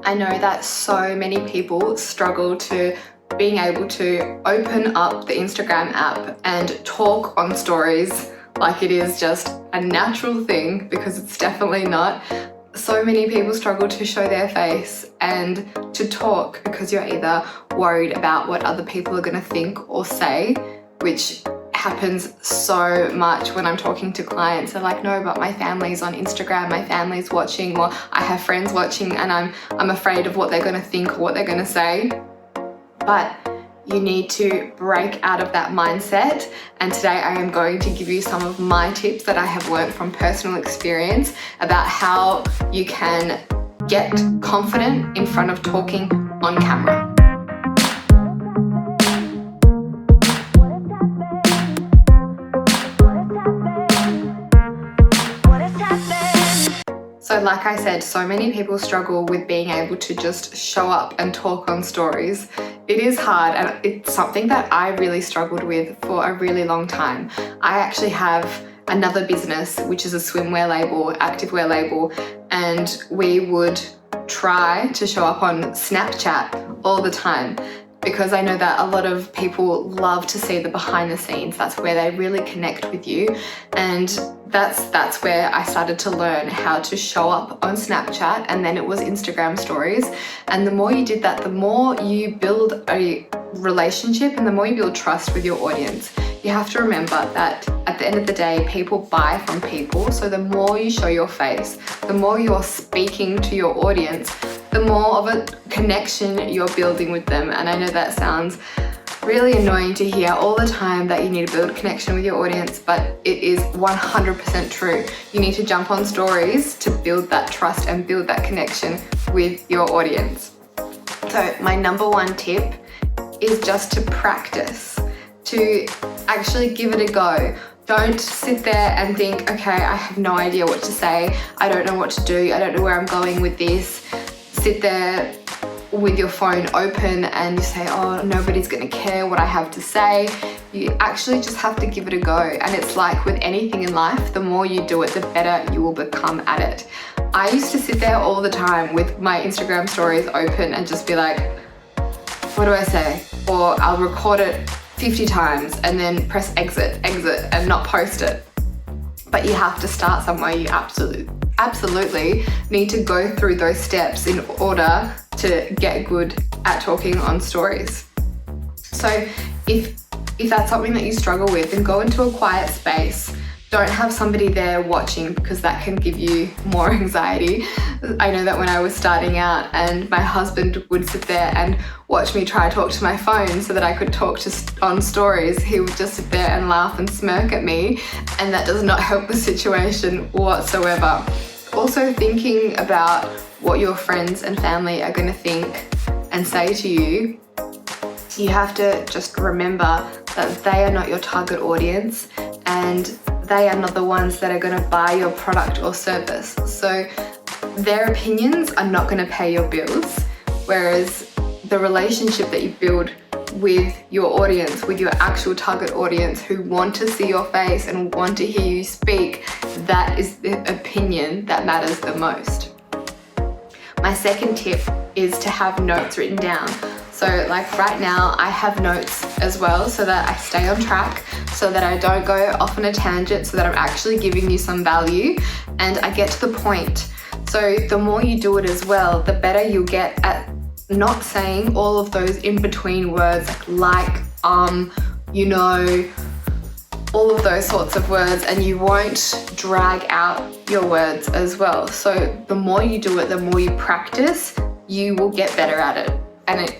I know that so many people struggle to being able to open up the Instagram app and talk on stories like it is just a natural thing, because it's definitely not. So many people struggle to show their face and to talk because you're either worried about what other people are going to think or say, which happens so much when I'm talking to clients. They're like, no, but my family's on Instagram, my family's watching, or I have friends watching, and I'm afraid of what they're going to think or what they're going to say. But you need to break out of that mindset, and today I am going to give you some of my tips that I have learned from personal experience about how you can get confident in front of talking on camera. So like I said, so many people struggle with being able to just show up and talk on stories. It is hard, and it's something that I really struggled with for a really long time. I actually have another business, which is a swimwear label, activewear label, and we would try to show up on Snapchat all the time, because I know that a lot of people love to see the behind the scenes. That's where they really connect with you, and that's where I started to learn how to show up on Snapchat, and then it was Instagram stories. And the more you did that, the more you build a relationship and the more you build trust with your audience. You have to remember that at the end of the day, people buy from people. So the more you show your face, the more you're speaking to your audience, the more of a connection you're building with them. And I know that sounds really annoying to hear all the time, that you need to build a connection with your audience, but it is 100% true. You need to jump on stories to build that trust and build that connection with your audience. So my number one tip is just to practice, to actually give it a go. Don't sit there and think, okay, I have no idea what to say, I don't know what to do, I don't know where I'm going with this. Sit there with your phone open and you say, oh, nobody's gonna care what I have to say. You actually just have to give it a go. And it's like with anything in life, the more you do it, the better you will become at it. I used to sit there all the time with my Instagram stories open and just be like, what do I say? Or I'll record it 50 times and then press exit, and not post it. But you have to start somewhere. You absolutely need to go through those steps in order to get good at talking on stories. So if that's something that you struggle with, then go into a quiet space. Don't have somebody there watching, because that can give you more anxiety. I know that when I was starting out and my husband would sit there and watch me try to talk to my phone so that I could talk on stories, he would just sit there and laugh and smirk at me, and that does not help the situation whatsoever. Also, thinking about what your friends and family are going to think and say to you, you have to just remember that they are not your target audience, and they are not the ones that are going to buy your product or service. So their opinions are not going to pay your bills, whereas the relationship that you build with your audience, with your actual target audience who want to see your face and want to hear you speak, that is the opinion that matters the most. My second tip is to have notes written down. So like right now I have notes as well, so that I stay on track, so that I don't go off on a tangent, so that I'm actually giving you some value and I get to the point. So the more you do it as well, the better you'll get at not saying all of those in-between words like, you know, all of those sorts of words, and you won't drag out your words as well. So the more you do it, the more you practice, you will get better at it. And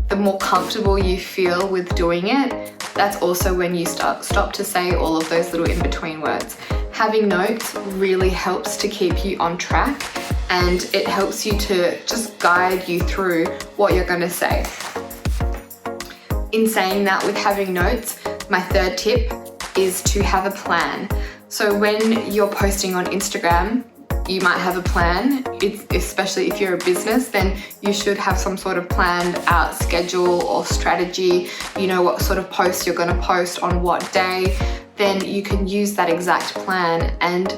the more comfortable you feel with doing it, that's also when you stop to say all of those little in-between words. Having notes really helps to keep you on track, and it helps you to just guide you through what you're going to say. In saying that, with having notes, my third tip is to have a plan. So when you're posting on Instagram, you might have a plan, especially if you're a business, then you should have some sort of planned out schedule or strategy. You know what sort of post you're going to post on what day. Then you can use that exact plan and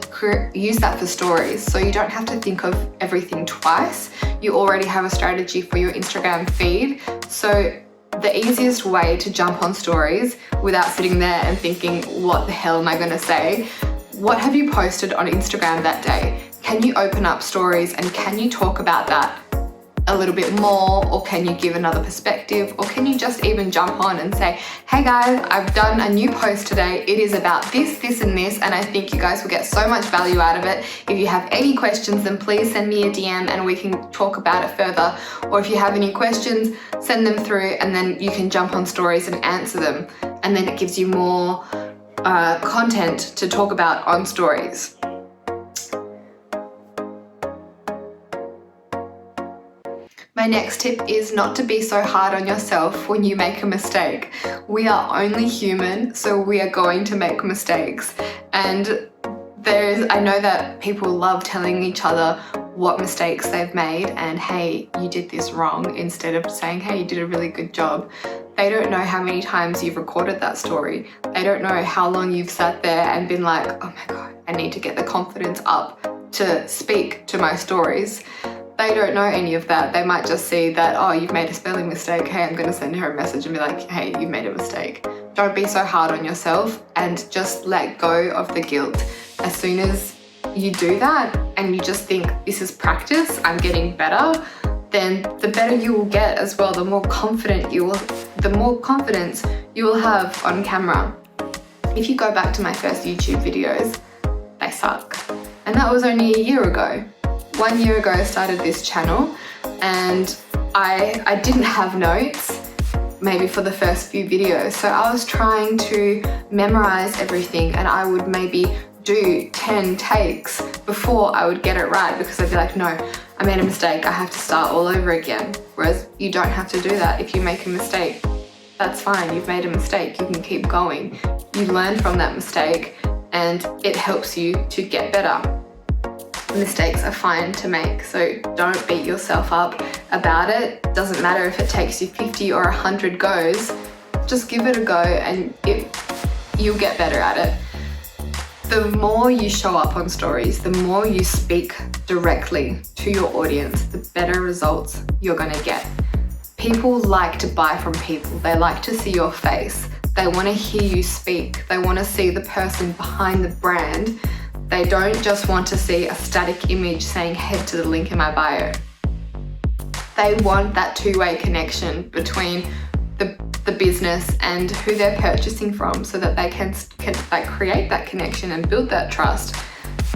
use that for stories. So you don't have to think of everything twice. you already have a strategy for your Instagram feed. So the easiest way to jump on stories without sitting there and thinking, what the hell am I going to say? What have you posted on Instagram that day? Can you open up stories and can you talk about that a little bit more, or can you give another perspective, or can you just even jump on and say, hey guys, I've done a new post today. It is about this, this and this, and I think you guys will get so much value out of it. If you have any questions, then please send me a DM and we can talk about it further. Or if you have any questions, send them through and then you can jump on stories and answer them. And then it gives you more content to talk about on stories. My next tip is not to be so hard on yourself when you make a mistake. We are only human, so we are going to make mistakes. And I know that people love telling each other what mistakes they've made and, hey, you did this wrong, instead of saying, hey, you did a really good job. They don't know how many times you've recorded that story. They don't know how long you've sat there and been like, oh my God, I need to get the confidence up to speak to my stories. They don't know any of that. They might just see that, oh, you've made a spelling mistake. Hey, I'm going to send her a message and be like, hey, you made a mistake. Don't be so hard on yourself and just let go of the guilt. As soon as you do that and you just think, this is practice, I'm getting better, then the better you will get as well. The more confidence you will have on camera. If you go back to my first YouTube videos, they suck. And that was only a year ago. 1 year ago I started this channel and I didn't have notes maybe for the first few videos, so I was trying to memorize everything and I would maybe do 10 takes before I would get it right, because I'd be like, no, I made a mistake, I have to start all over again. Whereas you don't have to do that. If you make a mistake, that's fine, you've made a mistake, you can keep going. You learn from that mistake and it helps you to get better. Mistakes are fine to make, so don't beat yourself up about it. Doesn't matter if it takes you 50 or 100 goes, just give it a go and you'll get better at it. The more you show up on stories, the more you speak directly to your audience, the better results you're going to get. People like to buy from people. They like to see your face. They want to hear you speak. They want to see the person behind the brand. They don't just want to see a static image saying head to the link in my bio. They want that two-way connection between the business and who they're purchasing from, so that they can like create that connection and build that trust.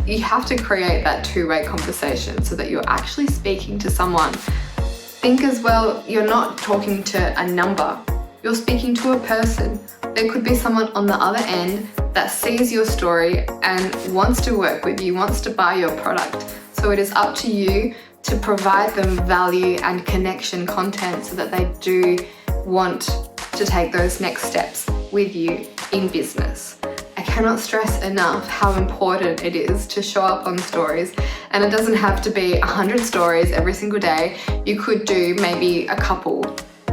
You have to create that two-way conversation so that you're actually speaking to someone. Think as well, you're not talking to a number, you're speaking to a person. There could be someone on the other end that sees your story and wants to work with you, wants to buy your product. So it is up to you to provide them value and connection content so that they do want to take those next steps with you in business. I cannot stress enough how important it is to show up on stories, and it doesn't have to be 100 stories every single day. You could do maybe a couple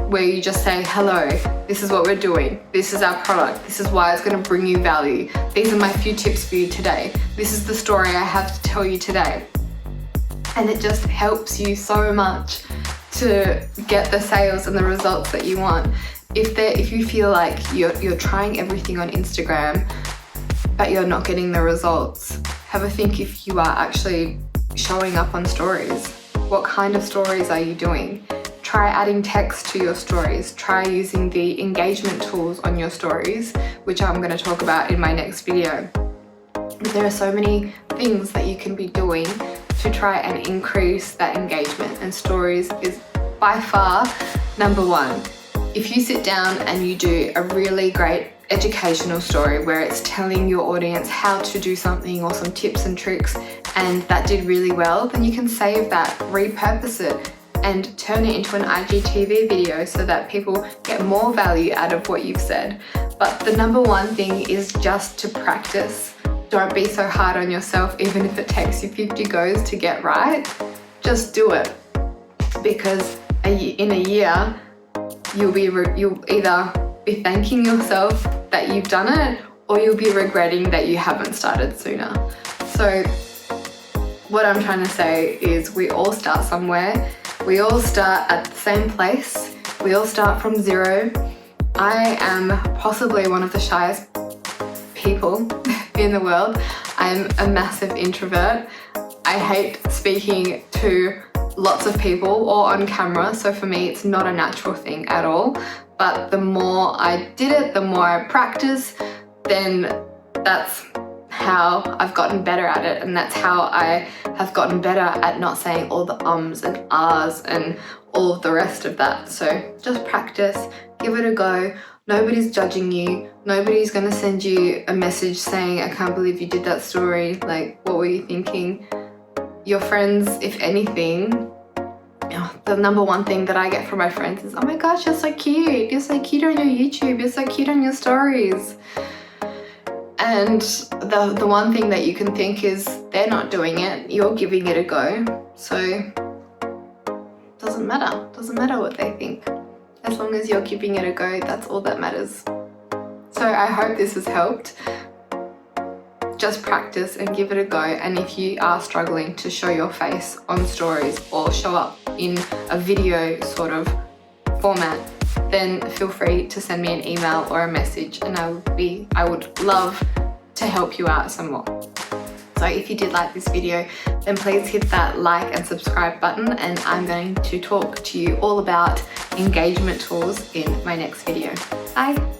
where you just say, hello, this is what we're doing, this is our product, this is why it's going to bring you value, these are my few tips for you today, this is the story I have to tell you today. And it just helps you so much to get the sales and the results that you want. If you feel like you're trying everything on Instagram but you're not getting the results, have a think if you are actually showing up on stories. What kind of stories are you doing? Try adding text to your stories. Try using the engagement tools on your stories, which I'm going to talk about in my next video. There are so many things that you can be doing to try and increase that engagement, and stories is by far number one. If you sit down and you do a really great educational story where it's telling your audience how to do something or some tips and tricks, and that did really well, then you can save that, repurpose it, and turn it into an IGTV video so that people get more value out of what you've said. But the number one thing is just to practice. Don't be so hard on yourself, even if it takes you 50 goes to get right. Just do it, because in a year you'll either be thanking yourself that you've done it, or you'll be regretting that you haven't started sooner. So what I'm trying to say is we all start somewhere. We all start at the same place. We all start from zero. I am possibly one of the shyest people in the world. I'm a massive introvert. I hate speaking to lots of people or on camera, so for me it's not a natural thing at all. But the more I did it, the more I practice, then that's how I've gotten better at it, and that's how I have gotten better at not saying all the ums and ahs and all of the rest of that. So just practice, give it a go. Nobody's judging you. Nobody's gonna send you a message saying, I can't believe you did that story. Like, what were you thinking? Your friends, if anything, the number one thing that I get from my friends is, oh my gosh, you're so cute. You're so cute on your YouTube. You're so cute on your stories. And the one thing that you can think is they're not doing it. You're giving it a go. So doesn't matter what they think. As long as you're giving it a go, that's all that matters. So I hope this has helped. Just practice and give it a go. And if you are struggling to show your face on stories or show up in a video sort of format, then feel free to send me an email or a message, and I would love to help you out some more. So if you did like this video, then please hit that like and subscribe button, and I'm going to talk to you all about engagement tools in my next video. Bye.